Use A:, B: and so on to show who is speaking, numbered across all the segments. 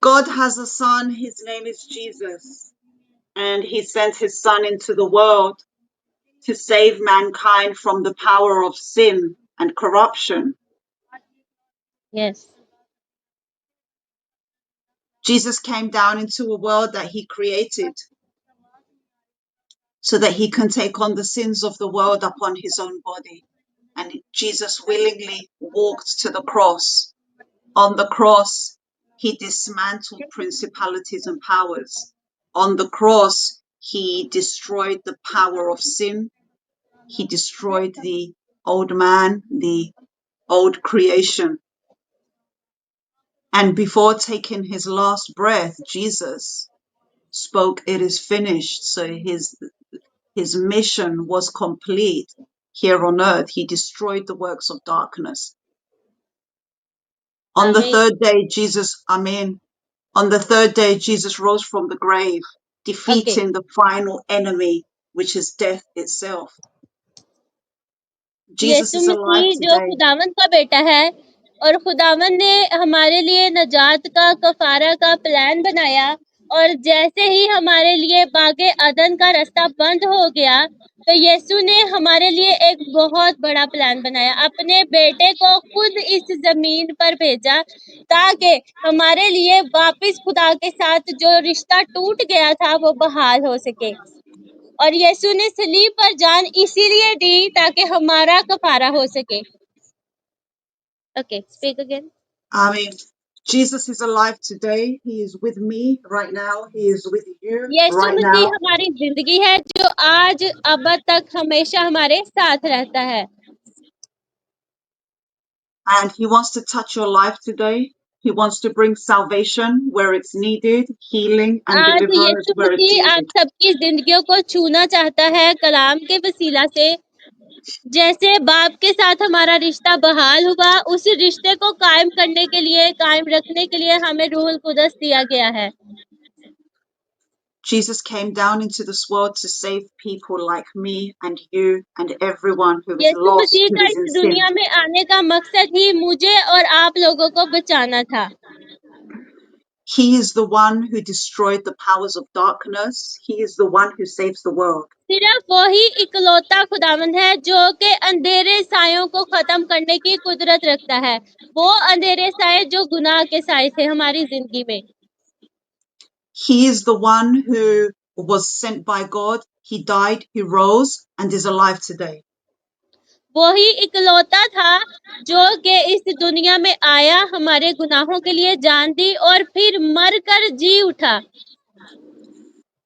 A: God has a son, his name is Jesus, and he sent his son into the world to save mankind from the power of sin and corruption.
B: Yes.
A: Jesus came down into a world that he created so that he can take on the sins of the world upon his own body. And Jesus willingly walked to the cross. On the cross, he dismantled principalities and powers. On the cross, he destroyed the power of sin. He destroyed the old man, the old creation. And before taking his last breath, Jesus spoke, "It is finished." So his mission was complete here on earth. He destroyed the works of darkness. On the
B: Amen.
A: third day, on the third day, Jesus rose from the grave,
B: Okay.
A: defeating the final enemy, which is death itself. Jesus
B: Yeshu
A: is alive
B: मसीह जो
A: today.
B: खुदावंद का बेटा है और खुदावंद ने हमारे लिए नजात का कफारा का प्लान बनाया और जैसे ही हमारे लिए बागे अदन का रास्ता बंद हो गया तो यीशु ने हमारे लिए एक बहुत बड़ा प्लान बनाया, अपने बेटे को खुद इस जमीन पर भेजा ताकि हमारे लिए वापस खुदा के साथ जो रिश्ता टूट गया था वो बहाल हो सके। और यीशु ने सलीब पर जान इसीलिए दी ताकि हमारा कफारा हो सके। Okay, speak again.
A: Jesus is alive today. He is with me right now. He is with you
B: यीशु
A: right
B: मसीह
A: now.
B: हमारी जिंदगी है जो आज अब तक हमेशा हमारे साथ रहता है
A: And he wants to touch your life today. He wants to bring salvation where it's needed, healing and
B: आज
A: deliverance
B: यीशु
A: where it's
B: मसीह आप
A: needed.
B: सबकी जिंदगियों को छूना चाहता है कलाम के वसीला से। जैसे बाप के साथ हमारा रिश्ता बहाल हुआ, उस रिश्ते को कायम करने के लिए, कायम रखने के लिए हमें रूहुल कुदस दिया गया है।
A: Jesus came down into this world to save people like me and you and everyone who is
B: Yeshu
A: lost,
B: Masih
A: who
B: का
A: is in
B: इस
A: sin.
B: दुनिया में आने का मकसद ही मुझे और आप लोगों को बचाना था।
A: He is the one who destroyed the powers of darkness. He is the one who saves the world.
B: सिर्फ वही इकलौता खुदावंद है जो कि अंधेरे सायों को खत्म करने की कुदरत रखता है। वो अंधेरे साए जो गुनाह के साए थे हमारी जिंदगी में।
A: He is the one who was sent by God. He died, he rose, and is alive today.
B: वही इकलौता था जो कि इस दुनिया में आया, हमारे गुनाहों के लिए जान दी और फिर मरकर जी उठा।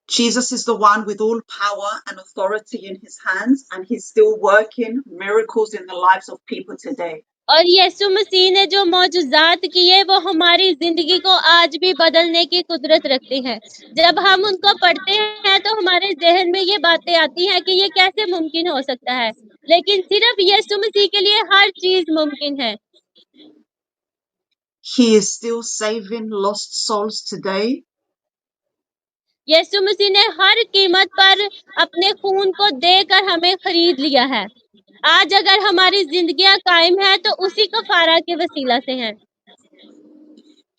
A: Jesus is the one with all power and authority in his hands, and he's still working miracles in the lives of people today.
B: और यीशु मसीह ने जो मौजूजात किए वो हमारी जिंदगी को आज भी बदलने की कुदरत रखते हैं। जब हम उनको पढ़ते हैं तो हमारे जहन में ये बातें आती हैं कि ये कैसे मुमकिन हो सकता है, लेकिन सिर्फ यीशु मसीह के लिए हर चीज मुमकिन है।
A: He is still saving lost souls today.
B: यीशु मसीह ने हर कीमत पर अपने खून को देकर हमें खरीद लिया है। आज अगर हमारी जिंदगियां कायम है तो उसी कफारा के वसीला से हैं।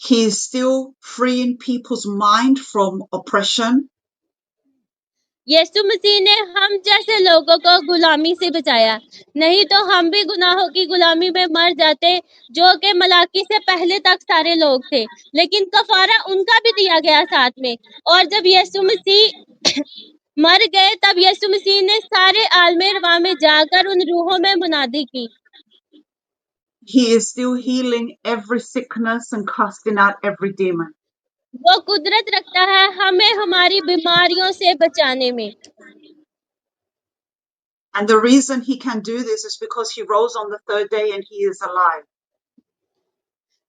A: He is still freeing people's mind from oppression.
B: यीशु मसीह ने हम जैसे लोगों को गुलामी से बचाया, नहीं तो हम भी गुनाहों की गुलामी में मर जाते जो कि मलाकी से पहले तक सारे लोग थे, लेकिन कफारा उनका भी दिया गया साथ में। और जब यीशु मसीह मर गए तब यीशु मसीह ने सारे आलमे रवा में जाकर उन रूहों में मुनादी की।
A: He is still healing every sickness and casting out every demon.
B: वो कुदरत रखता है हमें हमारी बीमारियों से बचाने में।
A: And the reason he can do this is because he rose on the third day and he is alive.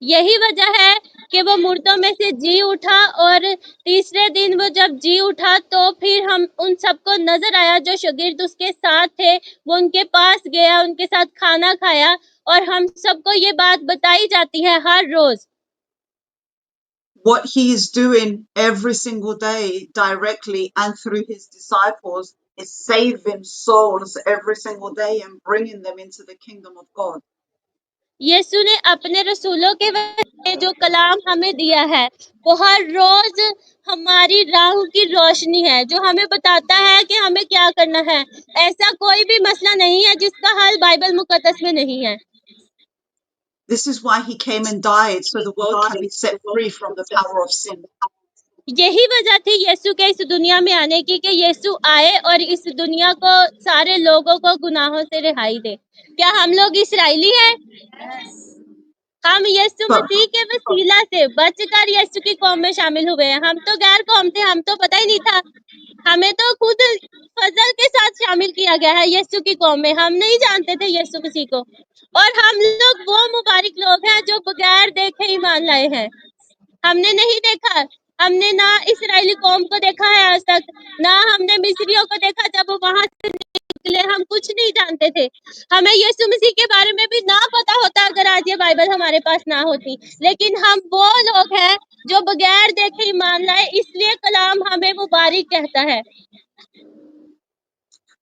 B: यही वजह है कि वो मुर्दों में से जी उठा और तीसरे दिन वो जब जी उठा तो फिर हम उन सबको नजर आया जो शागिर्द उसके साथ थे। वो उनके पास गया, उनके साथ खाना खाया और हम सबको ये बात बताई जाती है हर रोज।
A: What he is doing every single day directly and through his disciples is saving souls every single day and bringing them into the kingdom of God.
B: यीशु ने अपने रसूलों के वजह जो कलाम हमें दिया है वो हर रोज हमारी राह की रोशनी है, जो हमें बताता है कि हमें क्या करना है। ऐसा कोई भी मसला नहीं है जिसका हल बाइबल मुकद्दस में नहीं है।
A: This is why he came and died, so the world can be set free from the power of sin.
B: यही वजह थी यीशु के इस दुनिया में आने की, कि यीशु आए और इस दुनिया को, सारे लोगों को गुनाहों से रिहाई दे। क्या हम लोग इस्राएली हैं? हम यीशु
A: But
B: मसीह के वसीला से बचकर यीशु की कौम में शामिल हुए हैं। हम तो गैर कौम थे, हम तो पता ही नहीं था। हमें तो खुद फजल के साथ शामिल किया गया है यीशु की कौम में। हम नहीं जानते थे यीशु मसीह को, और हम लोग वो मुबारक लोग हैं जो बगैर देखे ईमान लाए हैं। हमने नहीं देखा, हमने ना इस्राएली कौम को देखा है आज तक, ना हमने मिस्रियों को देखा जब वो वहां से निकले। हम कुछ नहीं जानते थे, हमें यीशु मसीह के बारे में भी ना पता होता अगर आज ये बाइबल हमारे पास ना होती। लेकिन हम वो लोग हैं जो बगैर देखे ईमान लाए, इसलिए कलाम हमें मुबारक कहता है।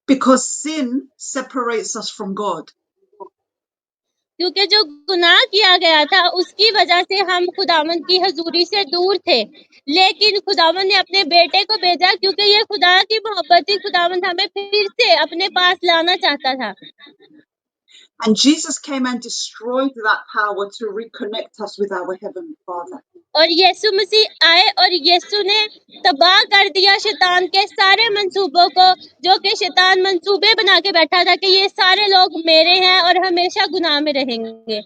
A: because sin separates us from God.
B: क्योंकि जो गुनाह किया गया था उसकी वजह से हम खुदावंद की हजूरी से दूर थे, लेकिन खुदावंद ने अपने बेटे को भेजा, क्योंकि ये खुदा की मोहब्बत थी। खुदावंद हमें फिर से अपने पास लाना चाहता था,
A: And Jesus came and destroyed that power to reconnect us with our Heavenly Father.
B: और यीशु मसीह आए और यीशु ने तबाह कर दिया शैतान के सारे मंसूबों को, जो कि शैतान मंसूबे बना के बैठा था कि ये सारे लोग मेरे हैं और हमेशा गुनाह में रहेंगे।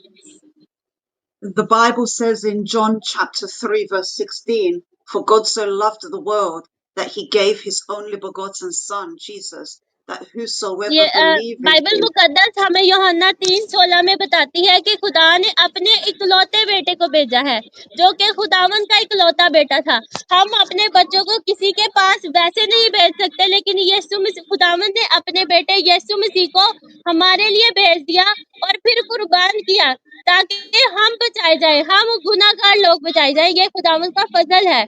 A: The Bible says in John chapter 3 verse 16, for God so loved the world that he gave his only begotten son, Jesus, that whosoever
B: ये
A: believe in
B: बाइबल
A: him.
B: मुकद्दस हमें यूहन्ना 3:16 में बताती है कि खुदा ने अपने इकलौते बेटे को भेजा है, जो कि खुदावन का इकलौता बेटा था। हम अपने बच्चों को किसी के पास वैसे नहीं भेज सकते, लेकिन यीशु मसीह, खुदावन ने अपने बेटे यीशु मसीह को हमारे लिए भेज दिया और फिर कुर्बान किया ताकि हम बचाए जाए, हम गुनाहगार लोग बचाए जाए। ये खुदावन का फजल है।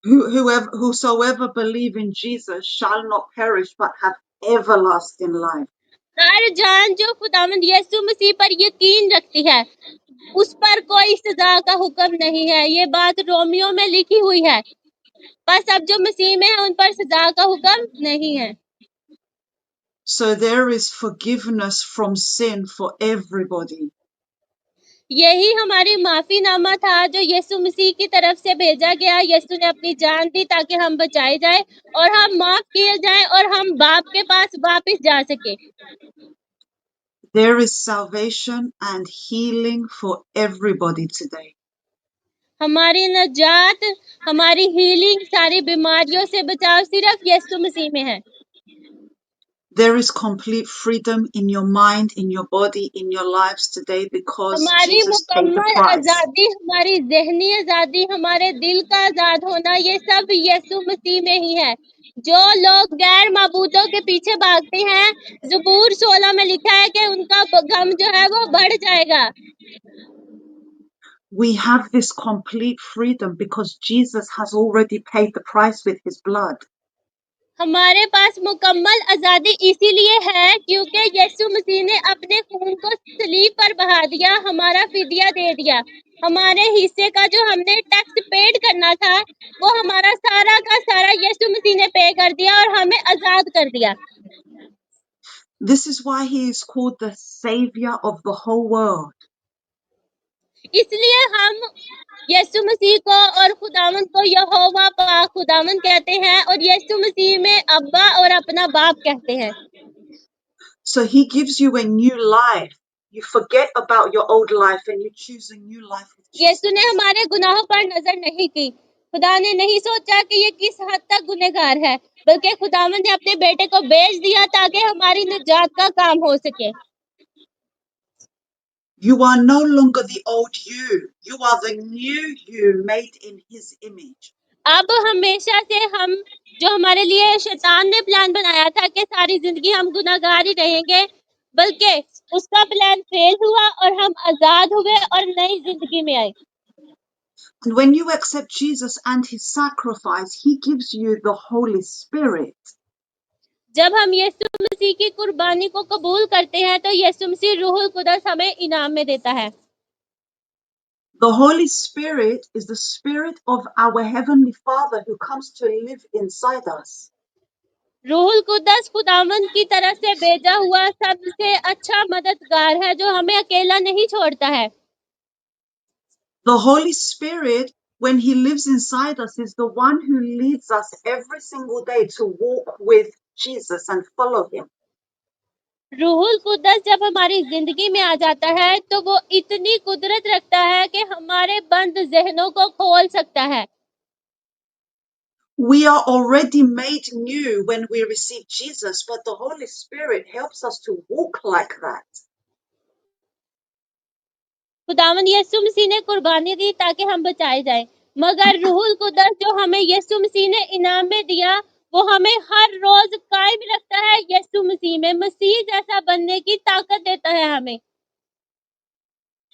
A: Whosoever believe in Jesus shall not perish but have everlasting life.
B: हर जान जो खुदावंद यीशु मसीह पर यकीन रखती है उस पर कोई सजा का हुक्म नहीं है। ये बात रोमियो में लिखी हुई है। बस अब जो मसीह में है उन पर सजा का हुक्म नहीं है।
A: So there is forgiveness from sin for everybody.
B: यही हमारी माफीनामा था जो यीशु मसीह की तरफ से भेजा गया। यीशु ने अपनी जान दी ताकि हम बचाए जाए और हम माफ किए जाएं और हम बाप के पास वापस जा सके।
A: There is salvation and healing for everybody today.
B: हमारी नजात, हमारी हीलिंग, सारी बीमारियों से बचाव सिर्फ यीशु मसीह में है।
A: There is complete freedom in your mind, in your body, in your lives today because
B: हमारी
A: Jesus paid the
B: मुकम्मल
A: price.
B: आजादी, हमारी ज़हनी आजादी, हमारे दिल का आजाद होना, ये सब यीशु मसीह में ही है। जो लोग गैर माबूदों के पीछे भागते हैं, ज़बूर 16 में लिखा है कि उनका गम जो है वो बढ़ जाएगा।
A: We have this complete freedom because Jesus has already paid the price with his blood.
B: हमारे पास मुकम्मल आजादी इसीलिए है क्योंकि यीशु मसीह ने अपने खून को सलीब पर बहा दिया, हमारा फिदिया दे दिया। हमारे हिस्से का जो हमने टैक्स पेड करना था वो हमारा सारा का सारा यीशु मसीह ने पे कर दिया और हमें आजाद कर दिया।
A: This is why he is called the Savior of the whole world.
B: इसलिए हम यीशु मसीह को और खुदावंद को यहोवा पाक खुदावंद कहते हैं और यीशु मसीह में अब्बा और अपना बाप कहते हैं।
A: So he gives you a new life. You forget about your old life and you choose a new life with Jesus.
B: यीशु ने हमारे गुनाहों पर नजर नहीं की। खुदा ने नहीं सोचा कि ये किस हद तक गुनहगार है, बल्कि खुदावंद ने अपने बेटे को भेज दिया ताकि हमारी निजात का काम हो सके।
A: You are no longer the old you. You are the new you made in his image.
B: अब हमेशा से हम, जो हमारे लिए शैतान ने प्लान बनाया था कि सारी जिंदगी हम गुनाहगार ही रहेंगे, बल्कि उसका प्लान फेल हुआ और हम आजाद हुए और नई जिंदगी में आए।
A: And when you accept Jesus and his sacrifice, he gives you the Holy Spirit.
B: जब हम यीशु मसीह की कुर्बानी को कबूल करते हैं तो यीशु मसीह रूहुल कुदस हमें इनाम में देता है।
A: The Holy Spirit is the Spirit of our Heavenly Father who comes to live inside us.
B: रूहुल कुदस खुदावंद की तरफ से भेजा हुआ सबसे अच्छा मददगार है जो हमें अकेला नहीं छोड़ता है।
A: The Holy Spirit, when He lives inside us, is the one who leads us every single day to walk with Jesus and follow Him.
B: रूहुल कुदस जब हमारी जिंदगी में आ जाता है तो वो इतनी कुदरत रखता है कि हमारे बंद जहनों को खोल सकता है।
A: We are already made new when we receive Jesus, but the Holy Spirit helps us to walk like that.
B: खुदावंद यीशु मसीह ने कुर्बानी दी ताकि हम बचाए जाएं, मगर रूहुल कुदस जो हमें यीशु मसीह ने इनाम में दिया वो हमें हर रोज कायम रखता है। यीशु मसीह में मसीह जैसा बनने की ताकत देता है हमें।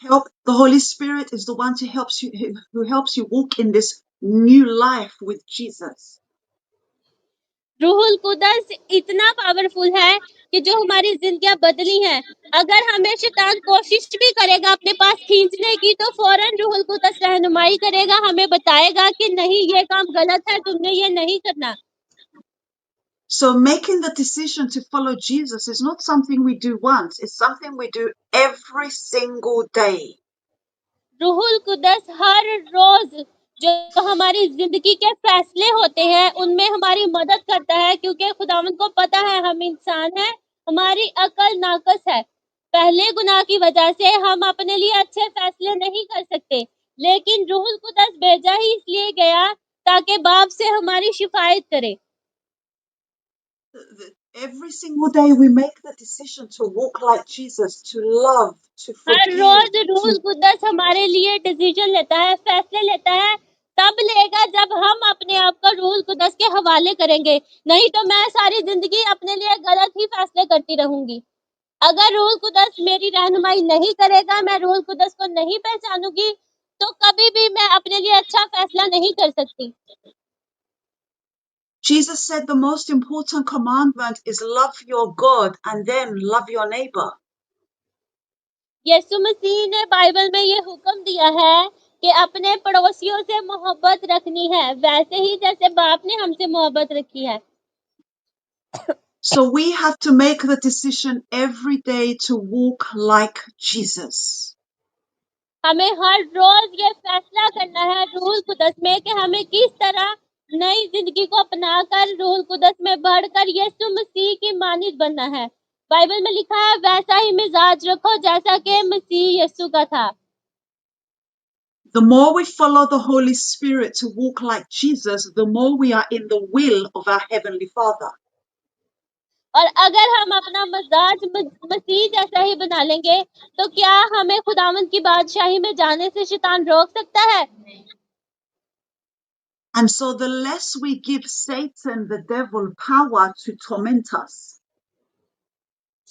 A: The Holy Spirit is the one who helps you walk in this new life with Jesus.
B: रूहुल कुदस इतना पावरफुल है कि जो हमारी जिंदगियां बदली हैं। अगर हमें शैतान कोशिश भी करेगा अपने पास खींचने की तो फौरन रूहुल कुदस रहनुमाई करेगा, हमें बताएगा कि नहीं ये काम गलत है, तुमने ये नहीं करना।
A: So making the decision to follow Jesus is not something we do once, it's something we do every single day.
B: रूहुल कुदस हर रोज जो हमारी जिंदगी के फैसले होते हैं उनमें हमारी मदद करता है, क्योंकि खुदावंद को पता है हम इंसान हैं, हमारी अकल नाकस है। पहले गुनाह की वजह से हम अपने लिए अच्छे फैसले नहीं कर सकते, लेकिन रूहुल कुदस भेजा ही इसलिए गया ताकि बाप से हमारी शिफायत करे।
A: Every single day we make the decision to walk like Jesus, to love, to
B: her
A: forgive,
B: रोज रूहुल कुदस हमारे लिए डिसीजन लेता है, फैसले लेता है। तब लेगा जब हम अपने आप को रूहुल कुदस के हवाले करेंगे, नहीं तो मैं सारी जिंदगी अपने लिए गलत ही फैसले करती रहूंगी। अगर रूहुल कुदस मेरी रहनुमाई नहीं करेगा, मैं रूहुल कुदस को नहीं पहचानूंगी, तो कभी भी मैं अपने लिए अच्छा फैसला नहीं कर सकती।
A: Jesus said the most important commandment is love your God and then love your neighbor.
B: यीशु मसीह ने बाइबल में ये हुक्म दिया है कि अपने पड़ोसियों से मोहब्बत रखनी है, वैसे ही जैसे बाप ने हमसे मोहब्बत रखी है।
A: So we have to make the decision every day to walk like Jesus.
B: हमें हर रोज ये फैसला करना है रूहुल कुदस में कि हमें किस तरह नई जिंदगी को अपनाकर रूहुल कुदस में बढ़कर यीशु मसीह की मानित बनना है। बाइबल में लिखा है वैसा ही मिजाज रखो जैसा कि मसीह यीशु का था।
A: The more we follow the Holy Spirit to walk like Jesus, the more we are in the will of our Heavenly Father.
B: और अगर हम अपना मिजाज मसीह जैसा ही बना लेंगे तो क्या हमें खुदावंद की बादशाही में जाने से शैतान रोक सकता है?
A: And so the less we give Satan, the devil, power to torment us,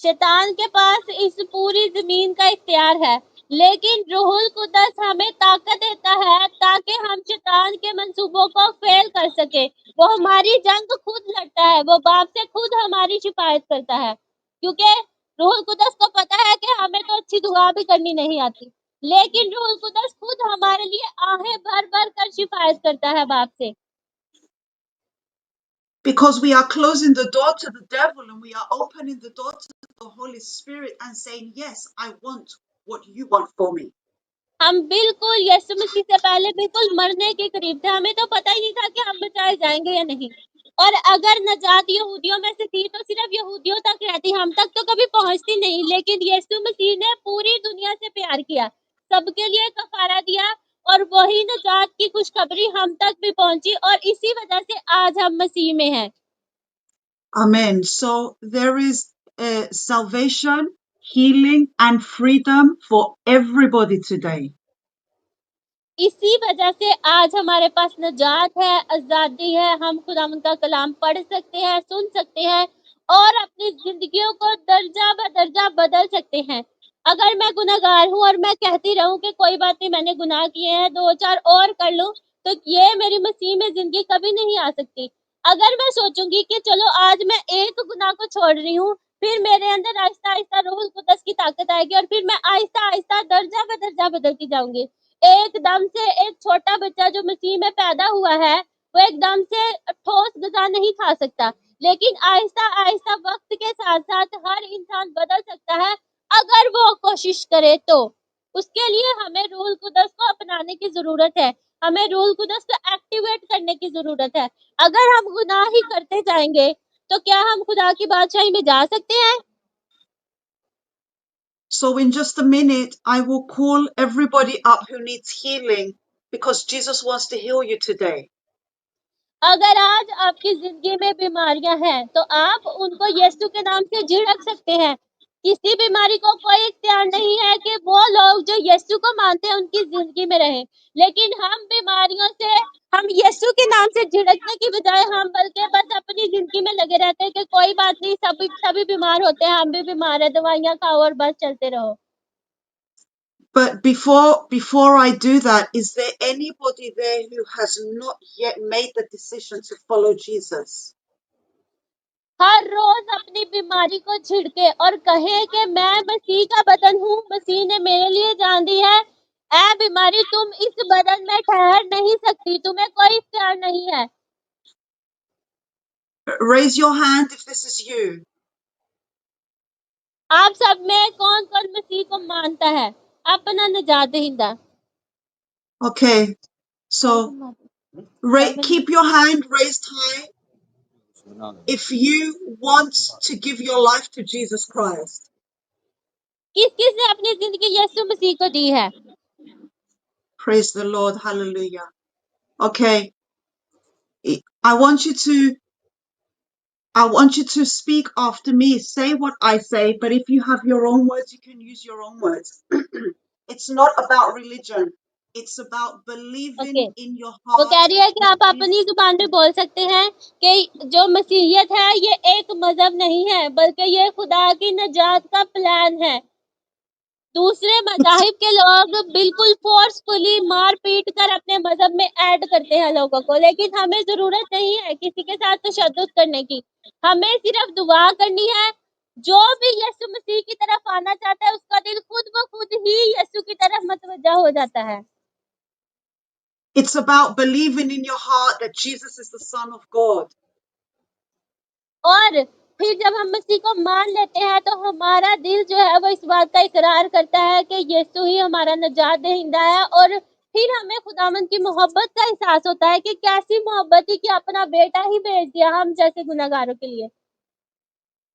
B: शैतान के पास इस पूरी जमीन का इख्तियार है, लेकिन रूहुल कुदस हमें ताकत देता है ताकि हम शैतान के मंसूबों को फेल कर सके। वो हमारी जंग खुद लड़ता है, वो बाप से खुद हमारी शिकायत करता है, क्योंकि रूहुल कुदस को पता है कि हमें तो अच्छी दुआ भी करनी नहीं आती, लेकिन रूहुल कुदस खुद हमारे लिए आहें भर भर कर शिकायत करता है बाप से।
A: because we are closing the door to the devil and we are opening the door to the Holy Spirit and saying, yes, I want what you want for me.
B: हम बिल्कुल यीशु मसीह से पहले बिल्कुल मरने के करीब थे, हमें तो पता ही नहीं था कि हम बचाए जाएंगे या नहीं। और अगर नजात यहूदियों में से थी तो सिर्फ यहूदियों तक रहती, हम तक तो कभी पहुंचती नहीं। लेकिन यीशु मसीह ने पूरी दुनिया से प्यार किया, सबके लिए कफारा दिया, और वही नजात की खुशखबरी हम तक भी पहुंची, और इसी वजह से आज हम मसीह में हैं।
A: Amen. So there is salvation, healing, and freedom for everybody today.
B: इसी वजह से आज हमारे पास नजात है, आजादी है, हम खुदावंद का कलाम पढ़ सकते हैं, सुन सकते हैं और अपनी जिंदगियों को दर्जा बदर्जा बदल सकते हैं। अगर मैं गुनाहगार हूँ और मैं कहती रहूं कि कोई बात नहीं, मैंने गुनाह किए हैं, 2-4 और कर लूं, तो ये मेरी मसीह में जिंदगी कभी नहीं आ सकती। अगर मैं सोचूंगी कि चलो आज मैं एक गुनाह को छोड़ रही हूँ, फिर मेरे अंदर आहिस्ता आहिस्ता रूहुल कुदस की ताकत आएगी और फिर मैं आहिस्ता आहिस्ता दर्जा बदर्जा बदलती जाऊंगी। एकदम से एक छोटा बच्चा जो मसीह में पैदा हुआ है, वो एकदम से ठोस गजा नहीं खा सकता, लेकिन आहिस्ता आहिस्ता वक्त के साथ साथ हर इंसान बदल सकता है, अगर वो कोशिश करे तो। उसके लिए हमें रूहुल कुदस को अपनाने की जरूरत है, हमें रूहुल कुदस को एक्टिवेट करने की जरूरत है। अगर हम गुनाह ही करते जाएंगे तो क्या हम खुदा की बादशाही में जा सकते हैं?
A: So in just a minute, I will call everybody up who needs healing because Jesus wants to heal you today.
B: अगर आज आपकी जिंदगी में बीमारियां हैं तो आप उनको यीशु के नाम से झिड़क सकते हैं। किसी बीमारी को कोई इख्तियार नहीं है कि वो लोग जो यीशु को मानते हैं उनकी जिंदगी में रहें, लेकिन हम बीमारियों से, हम यीशु के नाम से झिड़कने की बजाय हम बल्कि बस अपनी जिंदगी में लगे रहते हैं कि कोई बात नहीं, सभी बीमार होते हैं, हम भी बीमार है, दवाइयां खाओ और बस चलते रहो।
A: But before I do that, is there anybody there who has not yet made the decision to follow Jesus?
B: हर रोज अपनी बीमारी को छिड़के और कहे कि मैं मसीह का बदन हूँ, मसीह ने मेरे लिए जान दी है। ऐ बीमारी, तुम इस बदन में ठहर नहीं सकती, तुम्हें कोई इख्तियार नहीं है।
A: Raise your hand if this is you.
B: आप सब में कौन कौन मसीह को मानता है अपना निजात दहिंदा?
A: Okay, so keep your hand raised high if you want to give your life to Jesus Christ.
B: किस किस ने अपनी जिंदगी यीशु मसीह को दी है?
A: Praise the Lord. Hallelujah. Okay. I want you to speak after me. Say what I say, but if you have your own words, you can use your own words. It's not about religion. It's about believing
B: okay,
A: in your
B: वो
A: heart
B: कह रही है कि
A: that
B: आप अपनी जुबान में बोल सकते हैं कि जो मसीहियत है ये एक मजहब नहीं है, बल्कि ये खुदा की निजात का प्लान है। दूसरे मजाहिब के लोग बिल्कुल फोर्सफुली मार पीट कर अपने मजहब में ऐड करते हैं लोगों को, लेकिन हमें जरूरत नहीं है किसी के साथ तशद्दुद करने की। हमें सिर्फ दुआ करनी है। जो भी यीशु मसीह की तरफ आना चाहता है उसका दिल खुद ब खुद ही यीशु की तरफ मतवज्जा हो जाता है।
A: it's about believing in your heart that Jesus is the Son of God.
B: और फिर जब हम मसीह को मान लेते हैं तो हमारा दिल जो है वो इस बात का इकरार करता है कि यीशु ही हमारा निजात दहिंदा है, और फिर हमें खुदावंद की मोहब्बत का एहसास होता है कि कैसी मोहब्बत ही कि अपना बेटा ही भेज दिया हम जैसे गुनहगारों के लिए,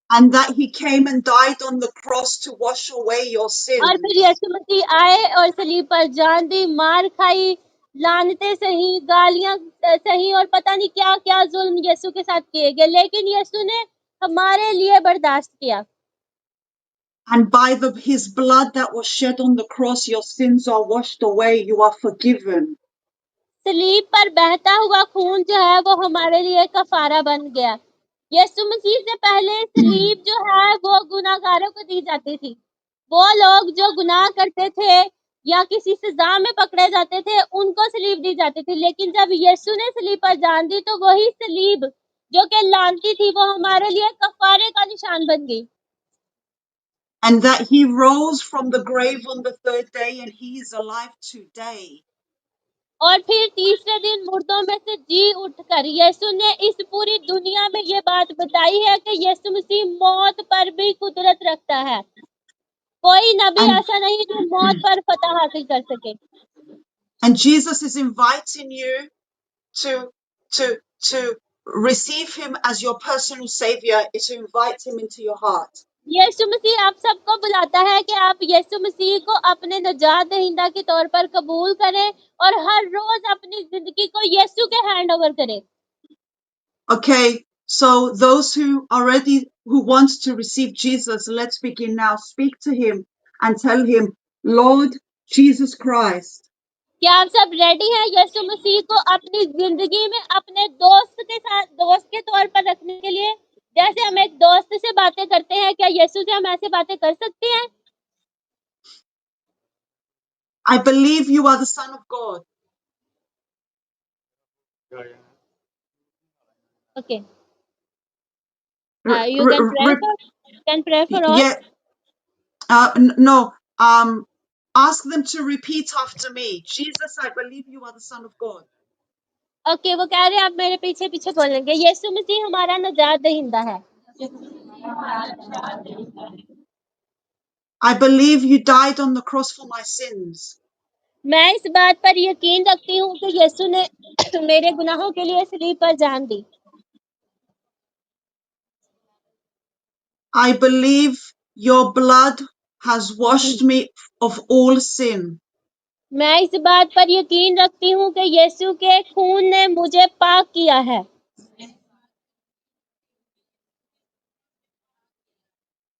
A: And that he came and died on the cross to wash away your
B: और फिर
A: sins.
B: यीशु मसीह आए और सलीब पर जान दी, मार खाई, लानते सही, गालियां सही, और पता नहीं क्या क्या जुल्म यीशु के साथ किए गए, लेकिन यीशु ने हमारे लिए बर्दाश्त किया।
A: And by his blood that was shed on the cross, your sins are washed away. You are forgiven.
B: सलीब पर बहता हुआ खून जो है वो हमारे लिए कफारा बन गया। यीशु मसीह से पहले सलीब जो है वो गुनाहगारों को दी जाती थी। वो लोग जो गुनाह करते थे या किसी सजा में पकड़े जाते थे उनको सलीब दी जाती थी, लेकिन जब यीशु ने सलीब पर जान दी तो वही सलीब जो कि लानती थी वो हमारे लिए कफारे का निशान बन गई।
A: And that he rose from the grave on the third day and he is alive today.
B: और फिर तीसरे दिन मुर्दों में से जी उठकर यीशु ने इस पूरी दुनिया में ये बात बताई है कि यीशु मसीह मौत पर भी कुदरत रखता है। कोई नबी
A: And,
B: ऐसा नहीं जो मौत पर फतह हासिल कर सके।
A: and Jesus is inviting you to, to receive him as your personal savior, to invite him into your heart.
B: यीशु मसीह आप सबको बुलाता है कि आप यीशु मसीह को अपने निजात दहिंदा के तौर पर कबूल करें और हर रोज अपनी जिंदगी को यीशु के हैंड ओवर करें।
A: Okay, so those who are ready, who want to receive Jesus, let's begin now. Speak to him and tell him, Lord Jesus Christ,
B: क्या आप सब रेडी हैं यीशु मसीह को अपनी जिंदगी में अपने दोस्त के साथ, दोस्त के तौर पर रखने के लिए? जैसे हम एक दोस्त से बातें करते हैं, क्या यीशु से हम ऐसे बातें कर सकते हैं?
A: I believe you are the Son of God.
B: Okay.
A: R-
B: You
A: r- re-
B: can pray for all.
A: yeah, no. Ask them to repeat after me. Jesus, I believe you are the Son of God.
B: Okay, वो कह रहे हैं आप मेरे पीछे पीछे बोलेंगे, यीशु मसीह हमारा निजात दहिंदा है।
A: I believe you died on the cross for my sins.
B: मैं इस बात पर यकीन रखती हूँ कि यीशु ने मेरे गुनाहों के लिए सलीब पर जान दी।
A: I believe your blood has washed me of all sin.
B: मैं इस बात पर यकीन रखती हूँ कि यीशु के खून ने मुझे पाक किया है।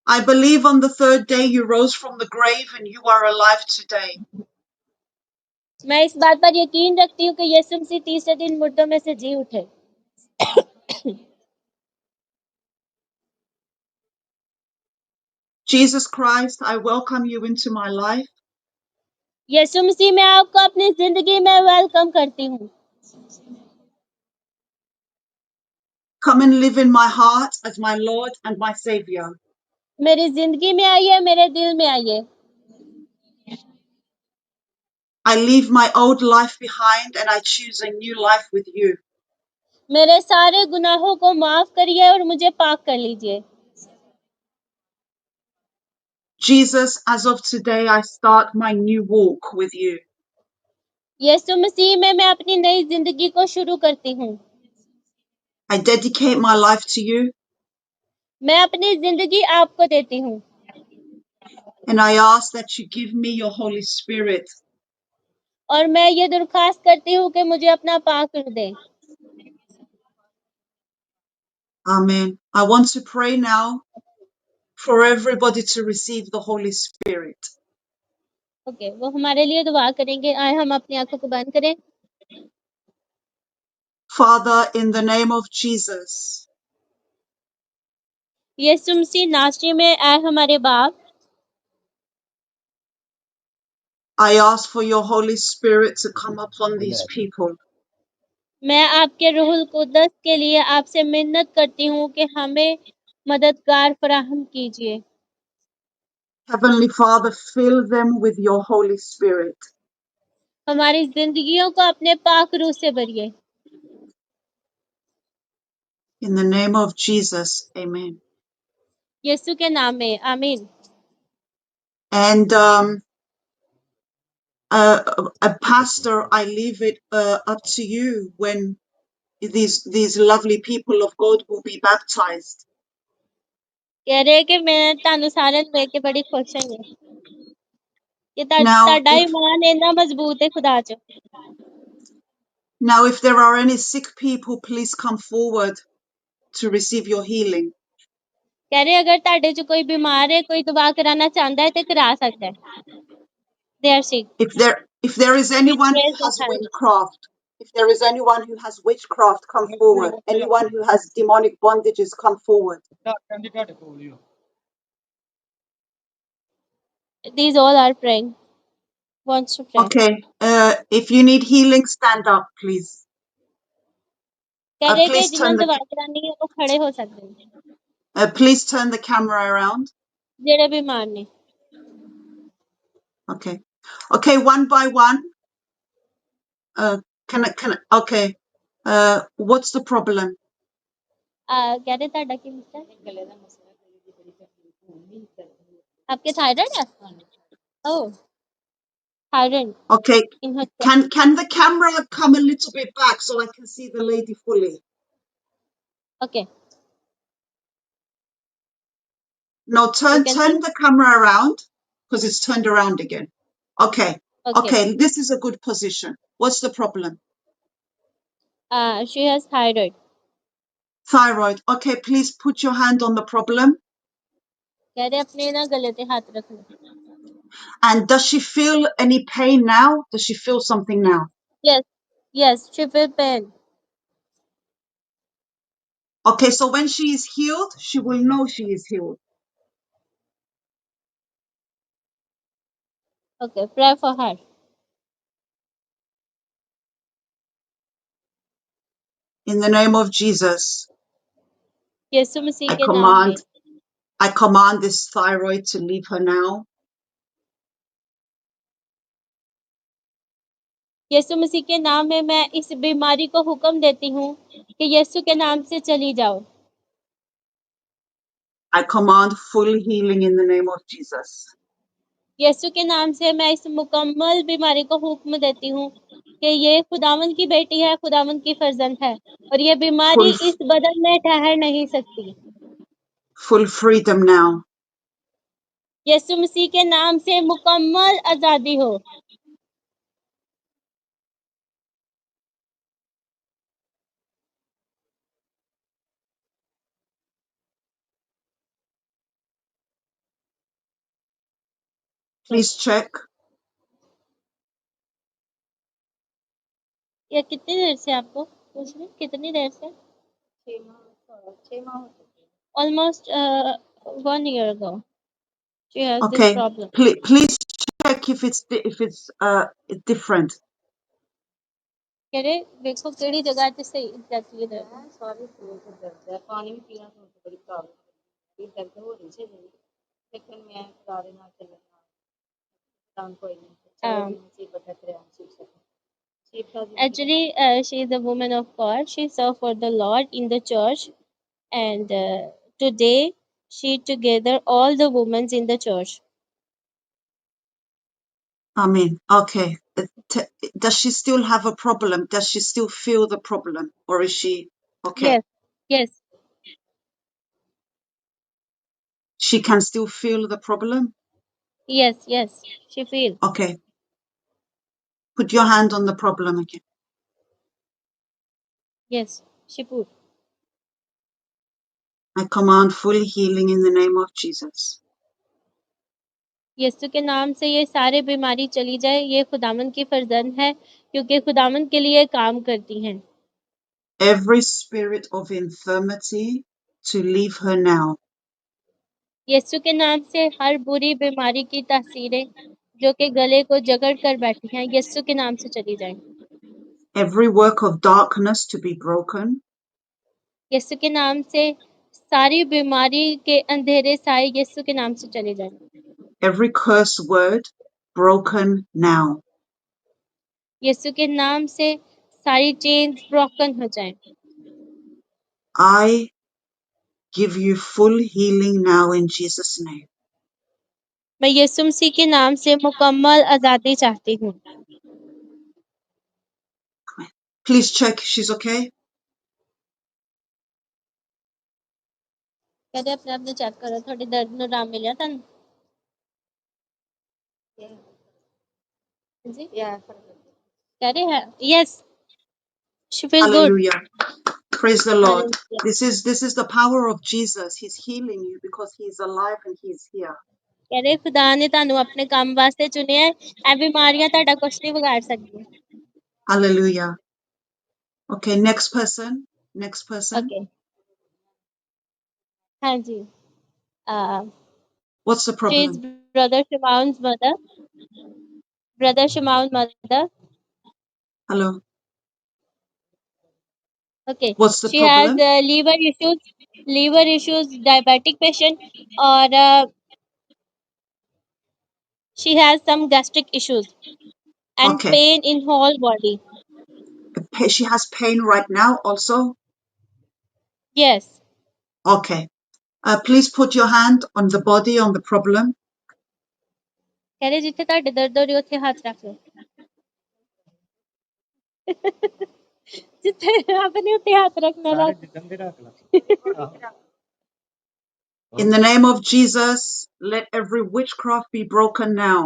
A: I believe on the third day you rose from the grave and you are alive today.
B: मैं इस बात पर यकीन रखती हूँ कि यीशु मसीह तीसरे दिन मुर्दों में से जी उठे।
A: Jesus Christ, I welcome you into my life.
B: यीशु मसीह मैं आपको अपनी जिंदगी में वेलकम करती हूँ।
A: Come and live in my heart as my Lord and my Savior.
B: मेरी जिंदगी में आइए, मेरे दिल में आइए।
A: I leave my old life behind and I choose a new life with you.
B: मेरे सारे गुनाहों को माफ करिए और मुझे पाक कर लीजिए।
A: Jesus, as of today, I start my new walk with you.
B: यीशु मसीह में मैं अपनी नई जिंदगी को शुरू करती हूँ।
A: I dedicate my life to you
B: मैं अपनी जिंदगी आपको देती हूँ
A: and I ask that you give me your Holy Spirit.
B: और मैं ये दरख्वास्त करती हूँ कि मुझे अपना पाक कर दें।
A: Amen. I want to pray now for everybody to receive the Holy Spirit.
B: Okay, वो हमारे लिए दुआ करेंगे। आए हम अपनी आंखों को बंद करें।
A: Father, in the name of Jesus,
B: यीशु मसीह नासरी में आए हमारे बाप,
A: I ask for your Holy Spirit to come upon these people.
B: मैं आपके रूहुल कुद्दस के लिए आपसे मिन्नत करती हूँ कि हमें मददगार फराहम कीजिए।
A: Heavenly Father, fill them with your Holy Spirit.
B: हमारी जिंदगियों को अपने पाक रूह से भरिए।
A: In the name of Jesus, amen.
B: यीशु के नाम में आमीन।
A: And a pastor, I leave it up to you when these lovely people of God will be baptized.
B: कह रहे हैं कि मैं ਤੁਹਾਨੂੰ ਸਾਰਿਆਂ ਨੂੰ ਵੇਖ ਕੇ ਬੜੀ ਖੁਸ਼ ਹਾਂ ਕਿ
A: Now,
B: ਤੁਹਾਡਾ ਈਮਾਨ ਇੰਨਾ ਮਜ਼ਬੂਤ ਹੈ ਖੁਦਾ 'ਚ।
A: if there are any sick people, please come forward to receive your healing.
B: कह रहे अगर ਤੁਹਾਡੇ 'ਚ ਕੋਈ ਬਿਮਾਰ ਹੈ, ਕੋਈ ਦੁਆ ਕਰਾਉਣਾ ਚਾਹੁੰਦਾ ਹੈ ਤੇ ਕਰਾ ਸਕਦਾ ਹੈ। They are sick.
A: If there is anyone who has witchcraft, if there is anyone who has witchcraft, come forward. Anyone who has demonic bondages, come forward.
B: These all are praying. Wants to pray.
A: Okay. If you need healing, stand up, please.
B: कह रहे कि
A: Please
B: जिन्होंने दुआ करानी है वो खड़े हो सकते हैं।
A: please turn the camera around.
B: ਜਿਹੜੇ ਬਿਮਾਰ ਨੇ।
A: Okay. Okay, one by one. Okay. What's the problem?
B: कह रहे ਤੁਹਾਡਾ ਕੀ ਮਸਲਾ ਹੈ? ਗਲੇ ਦਾ ਮਸਲਾ ਹੈ, ਬੜੀ ਤਕਲੀਫ आपके थायराइड है? Oh, thyroid.
A: Okay. Can the camera come a little bit back so I can see the lady fully?
B: Okay.
A: No, turn the camera around because it's turned around again. Okay. This is a good position. What's the problem?
B: She has thyroid.
A: Thyroid. Okay, please put your hand on the problem.
B: कह रहे अपने ना गले पे हाथ रखना।
A: And does she feel any pain now? Does she feel something now?
B: Yes, she feel pain.
A: Okay, so when she is healed, she will know she is healed.
B: Okay, pray for her.
A: In the name of Jesus,
B: Yeshu Masih
A: I
B: के नाम में
A: command this thyroid to leave her now.
B: यीशु मसीह के नाम में मैं इस बीमारी को हुक्म देती हूँ कि यीशु के नाम से चली जाओ।
A: I command full healing in the name of Jesus.
B: यीशु के नाम से मैं इस मुकम्मल बीमारी को हुक्म देती हूँ कि ये खुदावंद की बेटी है, खुदावंद की फर्जंद है और ये बीमारी इस बदन में ठहर नहीं सकती।
A: Full freedom now.
B: यीशु मसीह के नाम से मुकम्मल आजादी हो।
A: Please check.
B: ये कितनी देर से आपको पूछ रही? कितनी देर से? 6 माह almost 1 year ago she has this
A: Okay.
B: problem.
A: Please check if it's different.
B: कह रहे देखो केड़ी जगह ते सही एग्जैक्टली दर्द है। सारी फ्लोर दर्द है, पानी भी पीना तो बड़ी प्रॉब्लम है, दर्द हो रही है लेकिन मैं करारे ना चलना काम कोई नहीं चलो मुसीबत है तेरे Actually, she is a woman of God. She served for the Lord in the church, and today she together all the women in the church.
A: Amen. Okay. Does she still have a problem? Does she still feel the problem? Or is she okay?
B: Yes, yes,
A: She can still feel the problem?
B: yes, yes. She feels.
A: Okay. Put your hand on the problem again.
B: Yes, she put.
A: I command full healing in the name of Jesus.
B: यीशु के नाम से ये सारे बीमारी चली जाए। ये खुदावंद की फर्जंद है क्योंकि खुदावंद के लिए काम करती हैं।
A: Every spirit of infirmity to leave her now.
B: यीशु के नाम से हर बुरी बीमारी की तासीरें जो कि गले को जकड़ कर बैठी हैं, यीशु के नाम से चली जाएं।
A: Every work of darkness to be broken.
B: यीशु के नाम से सारी बीमारी के अंधेरे साए यीशु के नाम से चले जाएं।
A: Every curse word broken now.
B: यीशु के नाम से सारी चेन्स ब्रोकन हो जाएं।
A: I give you full healing now in Jesus' name.
B: मैं यीशु मसीह के नाम से मुकम्मल आजादी चाहती हूँ।
A: Please check if she's okay.
B: कहते अपने आप ने चेक करो थोड़ी दर्द नु आराम मिलिया तन जी कह रहे हैं yes she feel good.
A: Hallelujah. Praise the Lord.
B: Hallelujah.
A: This is the power of Jesus. He's healing you because he's alive and he's here.
B: कह रहे खुदा ने ਤੁਹਾਨੂੰ ਆਪਣੇ ਕੰਮ ਵਾਸਤੇ ਚੁਣਿਆ ਹੈ, ਇਹ ਬਿਮਾਰੀਆਂ ਤੁਹਾਡਾ ਕੁਝ ਨਹੀਂ ਵਿਗਾੜ ਸਕਦੀਆਂ।
A: Hallelujah. Okay, next person. Next person.
B: Okay हाँ जी
A: What's the
B: she is
A: problem?
B: Brother शिमाउन's mother, brother Shimaun's mother.
A: Hello.
B: Okay,
A: What's the
B: she has
A: problem?
B: liver issues, diabetic patient, or she has some gastric issues and
A: Okay.
B: pain in whole body.
A: She has pain right now also?
B: Yes.
A: Okay. Please put your hand on the body, on the problem.
B: कह रहे जिथे ਤੁਹਾਡੇ ਦਰਦ ਹੋ ਰਹੀ ਉੱਥੇ ਹੱਥ ਰੱਖ ਲਓ। ਜਿੱਥੇ ਆਪਣੇ ਉੱਤੇ ਹੱਥ ਰੱਖਣਾ
A: In the name of Jesus, let every witchcraft be broken now.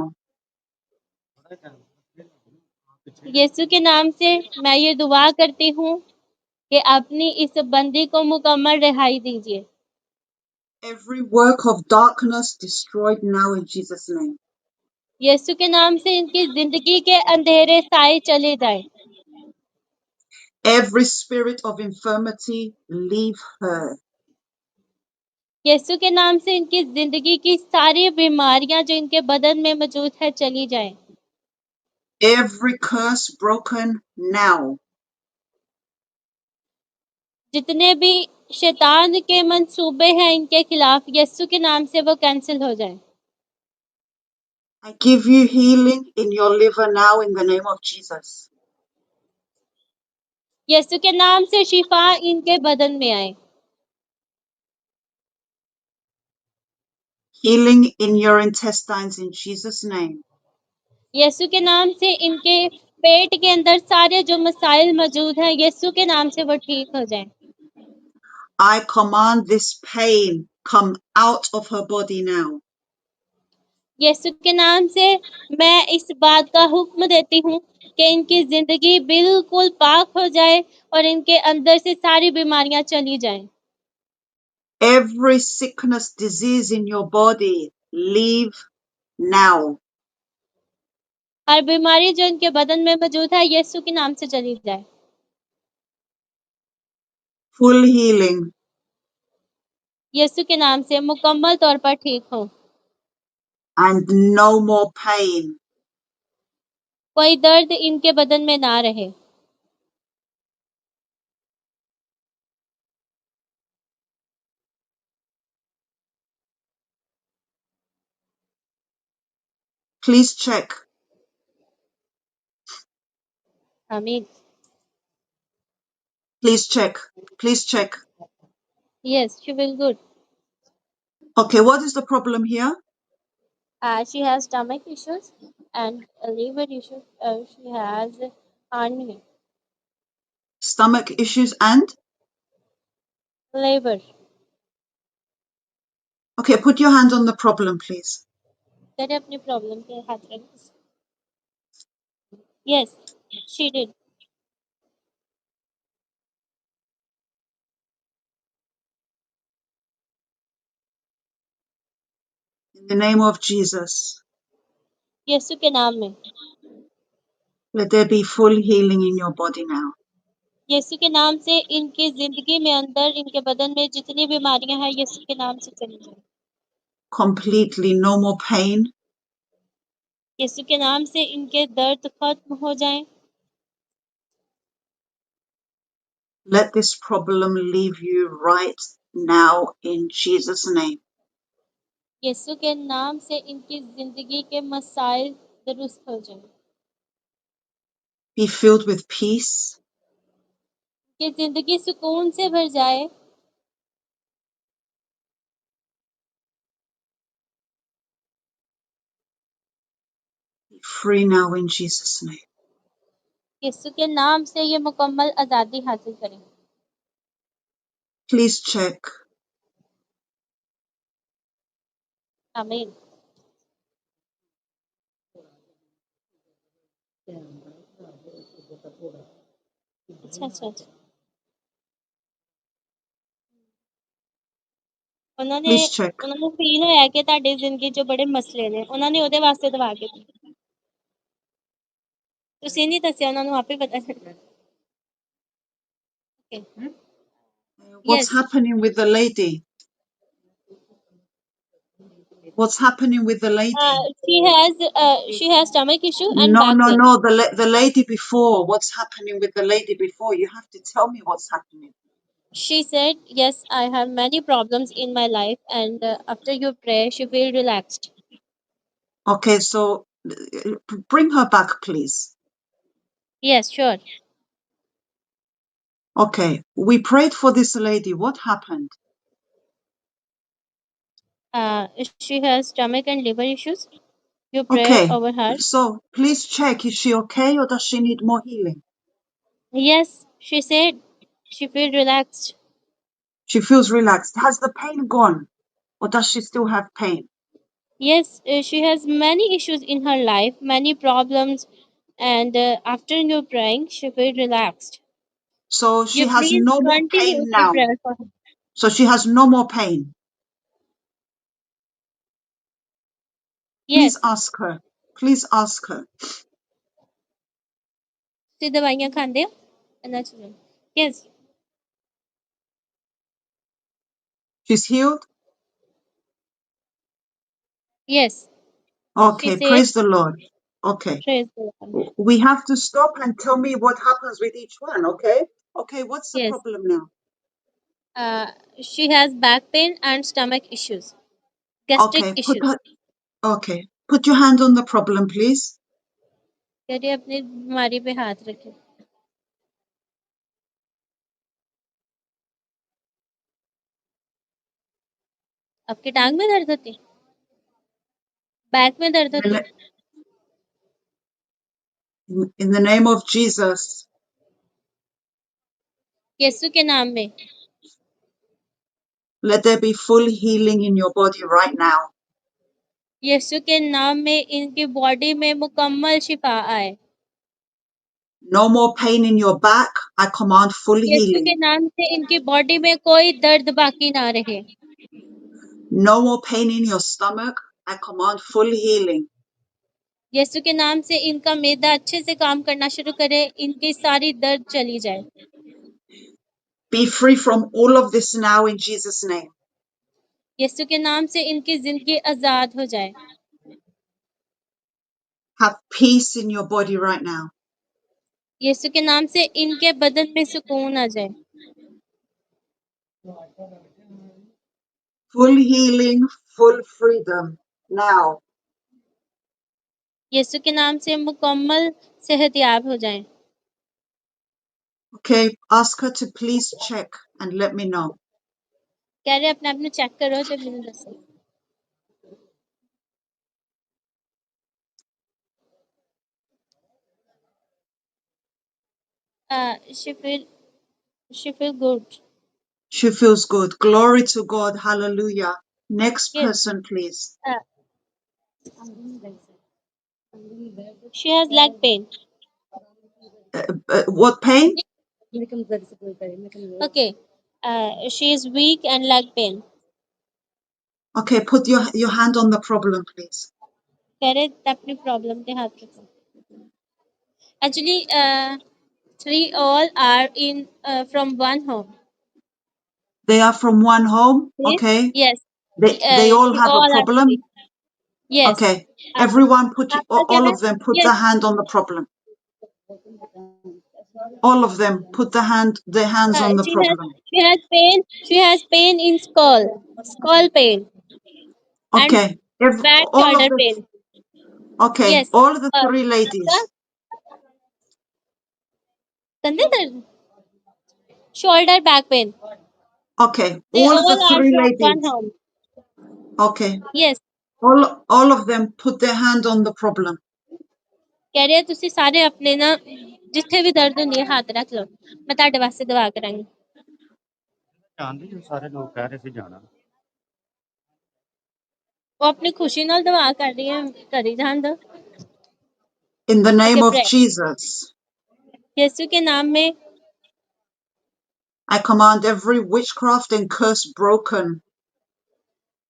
B: यीशु के नाम से मैं ये दुआ करती हूँ कि अपनी इस बंदी को मुकम्मल रिहाई दीजिए।
A: Every work of darkness destroyed now in Jesus' name.
B: यीशु के नाम से इनकी जिंदगी के अंधेरे साए चले जाएं।
A: Every spirit of infirmity, leave her.
B: यीशु के नाम से इनकी जिंदगी की सारी बीमारियां जो इनके बदन में मौजूद है चली जाएं।
A: Every curse broken now.
B: जितने भी शैतान के मंसूबे हैं इनके खिलाफ यीशु के नाम से वो कैंसिल हो जाए।
A: I give you healing in your liver now in the name of Jesus.
B: यीशु के नाम से शिफा इनके बदन में आए।
A: Healing in your intestines in Jesus' name.
B: यीशु के नाम से इनके पेट के अंदर सारे जो मसाइल मौजूद हैं यीशु के नाम से वो ठीक हो जाएं।
A: I command this pain come out of her body now.
B: यीशु के नाम से मैं इस बात का हुक्म देती हूँ कि इनकी जिंदगी बिल्कुल पाक हो जाए और इनके अंदर से सारी बीमारियां चली जाएं।
A: Every sickness, disease in your body, leave now.
B: हर बीमारी जो इनके बदन में मौजूद है यीशु के नाम से चली जाए।
A: Full healing.
B: यीशु के नाम से मुकम्मल तौर पर ठीक हो।
A: And no more pain.
B: कोई दर्द इनके बदन में ना रहे।
A: Please check.
B: आमीन।
A: Please check. Please check.
B: Yes, she will good.
A: Okay, what is the problem here?
B: She has stomach issues and liver issues. She has hernia.
A: Stomach issues and?
B: Liver.
A: Okay, put your hand on the problem, please.
B: That अपनी problem के हाथ रख। Yes, she did.
A: In the name of Jesus,
B: यीशु के नाम में।
A: let there be full healing in your body now.
B: यीशु के नाम से इनकी जिंदगी में अंदर इनके बदन में जितनी बीमारियां हैं यीशु के नाम से चली जाए।
A: Completely, no more pain.
B: यीशु के नाम से इनके दर्द खत्म हो जाएं।
A: Let this problem leave you right now in Jesus' name.
B: यीशु के नाम से इनकी जिंदगी के मसाइल दुरुस्त हो जाएं।
A: Be filled with peace.
B: कि जिंदगी सुकून से भर जाए।
A: Be free now in Jesus' name.
B: यीशु के नाम से ये मुकम्मल आजादी हासिल करें।
A: Please check.
B: आमीन। अच्छा अच्छा अच्छा। उन्होंने
A: Please check.
B: उन्होंने फील होया कि ਤੁਹਾਡੀ ਜ਼ਿੰਦਗੀ 'ਚ ਬੜੇ ਮਸਲੇ ਨੇ ਉਹਨਾਂ ਨੇ ਉਹਦੇ ਵਾਸਤੇ ਦਵਾ ਕੇ ਦਿੱਤੀ। ਤੁਸੀਂ ਨਹੀਂ ਦੱਸਿਆ ਉਹਨਾਂ ਨੂੰ ਆਪੇ ਪਤਾ ਚੱਲਿਆ। Okay.
A: What's
B: Yes.
A: happening with the lady? What's happening with the lady?
B: She has stomach issue and
A: No,
B: back
A: no,
B: pain.
A: no. The lady before. What's happening with the lady before? You have to tell me what's happening.
B: She said, "Yes, I have many problems in my life, and after you pray, she feel relaxed."
A: Okay, so bring her back, please.
B: Yes, sure.
A: Okay, we prayed for this lady. What happened?
B: She has stomach and liver issues. You pray
A: Okay,
B: over her.
A: so please check, is she okay or does she need more healing?
B: Yes, she said she feel relaxed.
A: She feels relaxed. Has the pain gone or does she still have pain?
B: Yes, she has many issues in her life, many problems, and after you praying, she feel relaxed.
A: So she
B: You
A: has
B: please
A: no more pain
B: continuously
A: now.
B: pray for her.
A: So she has no more pain. Please
B: Yes,
A: ask her. Please ask her.
B: ਤੁਸੀਂ ਦਵਾਈਆਂ ਖਾਂਦੇ ਹੋ? ਇਹਨਾਂ ਚੀਜ਼ਾਂ। Yes,
A: She's healed?
B: yes. She
A: Okay,
B: said,
A: praise the Lord. Okay.
B: praise the Lord.
A: We have to stop and tell me what happens with each one, okay? Okay, what's the
B: Yes.
A: problem now?
B: Uh, she has back pain and stomach issues, gastric
A: Okay,
B: issues.
A: put your hand on the problem, please.
B: करिए अपनी बीमारी पे हाथ रखिए. आपकी टांग में दर्द होती, बैक में दर्द
A: In
B: होती.
A: in the name of Jesus,
B: यीशु के नाम में
A: let there be full healing in your body right now.
B: यीशु के नाम में इनकी बॉडी में मुकम्मल शिफा आए.
A: No more pain in your back. I command full
B: यीशु के
A: healing.
B: नाम से इनकी बॉडी में कोई दर्द बाकी ना रहे.
A: No more pain in your stomach. I command full healing.
B: यीशु के नाम से इनका मैदा अच्छे से काम करना शुरू करे, इनकी सारी दर्द चली जाए.
A: Be free from all of this now in Jesus' name.
B: यीशु के नाम से इनकी जिंदगी आजाद हो जाए.
A: Have peace in your body right now.
B: यीशु के नाम से इनके बदन में सुकून आ जाए.
A: Full healing, full freedom now.
B: यीशु के नाम से मुकम्मल सेहतयाब हो जाए.
A: Okay, ask her to please check and let me know.
B: कह रहे अपने आप में चेक करो तो मुझे दसो. She feel good.
A: She feels good. Glory to God. Hallelujah. Next
B: Yes.
A: person, please.
B: She has leg pain.
A: What pain?
B: Okay. She is weak and leg pain.
A: Okay, put your hand on the problem, please.
B: कह रहे अपनी problem पे हाथ रखो. Actually, three all are in from one home.
A: They are from one home.
B: Yes.
A: Okay.
B: Yes.
A: They all
B: She
A: have a
B: all are
A: problem.
B: free. Yes.
A: Okay. Everyone
B: आपका क्या
A: all
B: है?
A: of them put
B: Yes.
A: their hand on the problem. All of them put their hands on the problem.
B: She has pain in skull pain and
A: Okay.
B: back
A: All of
B: shoulder
A: the
B: pain.
A: okay.
B: Yes.
A: All the three
B: आपका
A: ladies.
B: कंधे दर्द, shoulder back pain.
A: Okay.
B: They
A: All the
B: all are
A: three
B: from one
A: ladies.
B: home.
A: Okay.
B: Yes.
A: All of them put their hand on the problem.
B: कह रहे तुसी सारे अपने ना जिथे भी दर्द होंदी है हाथ रख लो, मैं ਤੁਹਾਡੇ ਵਾਸਤੇ दुआ करांगी.
C: जानते जो सारे लोग कह रहे थे जाना
B: वो अपनी खुशी नाल दुआ कर रही है, करी जान दो.
A: In the name
B: Okay,
A: of
B: pray.
A: Jesus,
B: यीशु के नाम में
A: I command every witchcraft and curse broken.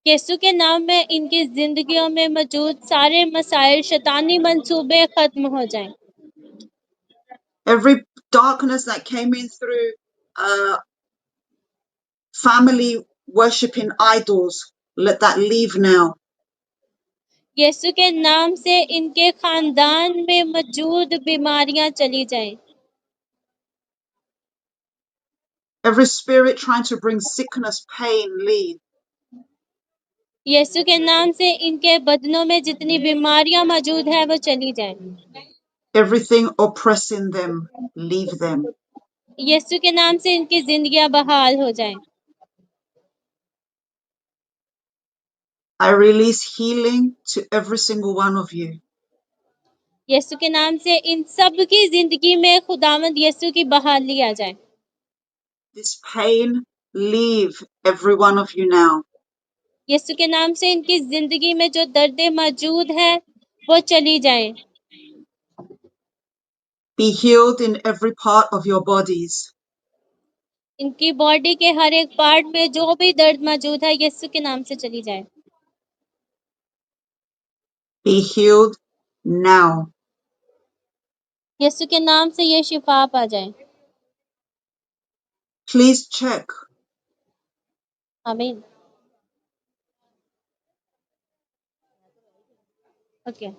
B: यीशु के नाम में इनकी जिंदगियों में मौजूद सारे मसाइल, शैतानी मंसूबे खत्म हो जाएं.
A: Every darkness that came in through family worshipping idols, let that leave now.
B: यीशु के नाम से इनके खानदान में मौजूद बीमारियां चली जाएं.
A: Every spirit trying to bring sickness, pain, leave.
B: यीशु के नाम से इनके बदनों में जितनी बीमारियां मौजूद है वो चली जाएं.
A: Everything oppressing them, leave them.
B: यीशु के नाम से इनकी जिंदगियां बहाल हो जाएं.
A: I release healing to every single one of you.
B: यीशु के नाम से इन सब की जिंदगी में खुदावंद यीशु की बहाली आ जाए.
A: This pain, leave every one of you now.
B: यीशु के नाम से इनकी जिंदगी में जो दर्दें मौजूद है वो चली जाएं.
A: Be healed in every part of your bodies.
B: इनकी बॉडी के हर एक पार्ट में जो भी दर्द मौजूद है यीशु के नाम से चली जाए.
A: Be healed now.
B: यीशु के नाम से ये शिफा पा जाए.
A: Please check.
B: आमीन. Okay.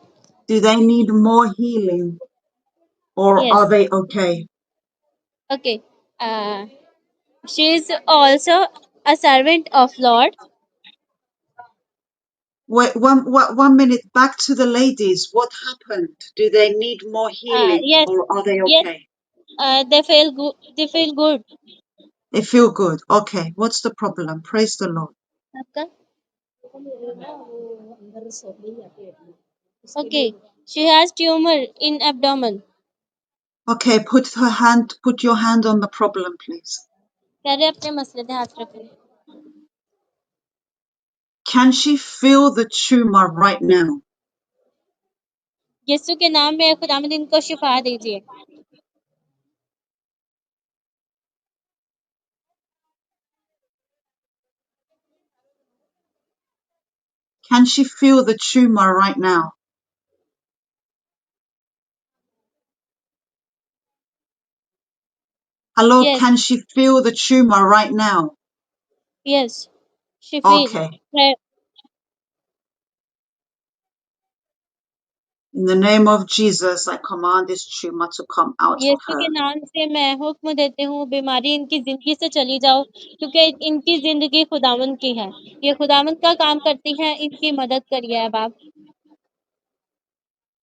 A: Do they need more healing or
B: yes.
A: are they okay?
B: Okay. She is also a servant of Lord.
A: Wait, one minute. Back to the ladies. What happened? Do they need more healing
B: Yes,
A: or are they
B: yes,
A: okay?
B: they feel good. They feel good.
A: They feel good. Okay. What's the problem? Praise the Lord.
B: आपका? Okay, she has tumor in abdomen.
A: Okay. Put your hand on the problem, please.
B: कह रहे अपने मसले पे हाथ रखें.
A: Can she feel the tumor right now?
B: यीशु के नाम में खुदावंद इनको शिफा दीजिए.
A: Can she feel the tumor right now? Hello,
B: Yes,
A: can she feel the tumor right now?
B: yes, she feel.
A: Okay. In the name of Jesus, I command this tumor to come out of
B: यीशु के
A: her.
B: नाम से मैं हुक्म देती हूँ बीमारी इनकी जिंदगी से चली जाओ क्योंकि इनकी जिंदगी खुदावंद की है. ये खुदावंद का काम करती है. इनकी मदद करिए अब आप.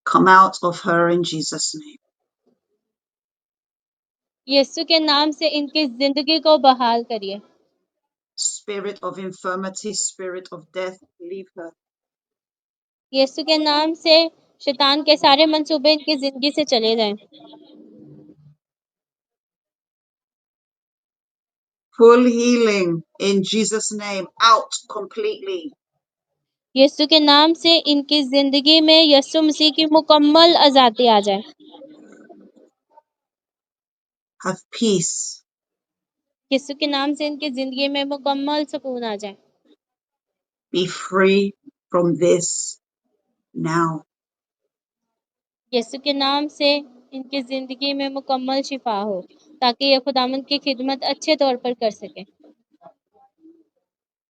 A: Come out of her in Jesus' name.
B: यीशु के नाम से इनकी जिंदगी को बहाल करिए.
A: Spirit of infirmity, spirit of death, leave her.
B: यीशु के नाम से शैतान के सारे मंसूबे इनकी जिंदगी से चले जाएं.
A: Full healing in Jesus' name. Out completely.
B: यीशु के नाम से इनकी जिंदगी में यीशु मसीह की मुकम्मल आजादी आ जाए.
A: Have peace.
B: यीशु के नाम से इनकी जिंदगी में मुकम्मल सुकून आ जाए.
A: Be free from this now.
B: यीशु के नाम से इनकी जिंदगी में मुकम्मल शिफा हो ताकि ये खुदावंद की खिदमत अच्छे तौर पर कर सके.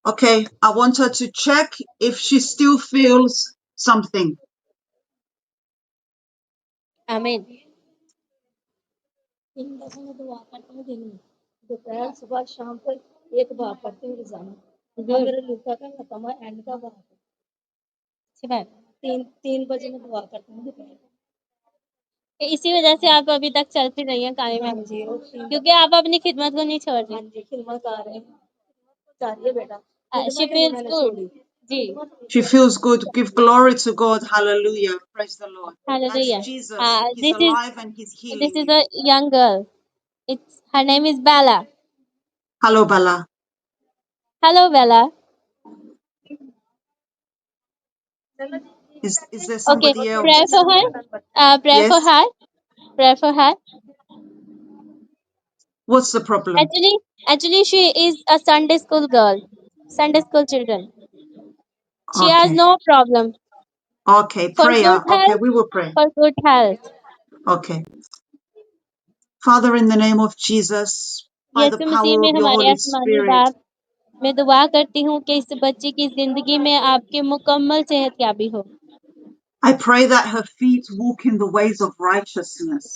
A: Okay, I want her to check if she still feels something.
B: आमीन. 3 दफा मैं दुआ करती हूँ दिन में, दोपहर सुबह शाम को एक बार पढ़ती हूँ रोजाना. मेरे लूका का खत्म है एंड का बात. अच्छी बात. 3 बजे मैं दुआ करती हूँ दोपहर. इसी वजह से आप अभी तक चलती रही हैं काली मैम जी, क्योंकि आप अपनी खिदमत को नहीं छोड़ रही. हाँ जी, खिदमत कर रहे हैं. चाहिए बेटा. She feels good. Ji.
A: She feels good. Give glory to God. Hallelujah. Praise the Lord. That's
B: Hallelujah.
A: Jesus. He's
B: This is
A: alive and he's healing you.
B: a young girl. Her name is Bella.
A: Hello, Bala.
B: Hello, Bella.
A: Is there
B: Okay,
A: somebody
B: pray
A: else?
B: for her. Pray for
A: Yes.
B: her. Pray for her.
A: What's the problem?
B: Actually, she is a Sunday school girl. Sunday school children. She has
A: Okay.
B: no problem.
A: Okay.
B: For
A: Prayer.
B: good
A: Okay.
B: health.
A: We will pray.
B: For good health.
A: Okay. Father, in the name of Jesus, by the
B: Yeshu Masih
A: power
B: में
A: of your
B: हमारे
A: Holy
B: आसमानी
A: Spirit,
B: बाप, मैं दुआ करती हूँ कि इस बच्चे की जिंदगी में आपकी मुकम्मल सेहतयाबी हो.
A: I pray that her feet walk in the ways of righteousness.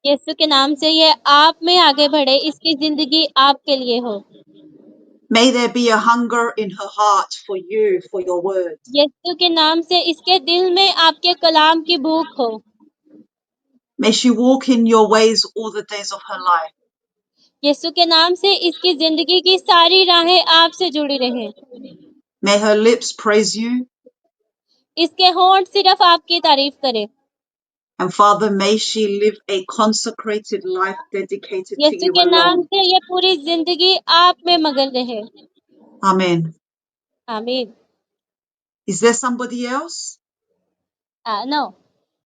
B: यीशु के नाम से ये आप में आगे बढ़े. इसकी जिंदगी आपके लिए हो.
A: May there be a hunger in her heart for you, for your word.
B: यीशु के नाम से इसके दिल में आपके कलाम की भूख हो.
A: May she walk in your ways all the days of her life.
B: यीशु के नाम से इसकी जिंदगी की सारी राहें आपसे जुड़ी रहें.
A: May her lips praise you.
B: इसके होंठ सिर्फ आपकी तारीफ करें.
A: And Father, may she live a consecrated life dedicated to
B: Yeshu
A: you
B: के नाम
A: alone.
B: से ये पूरी जिंदगी आप में मगन रहे.
A: Amen.
B: आमीन.
A: Is there somebody else?
B: No.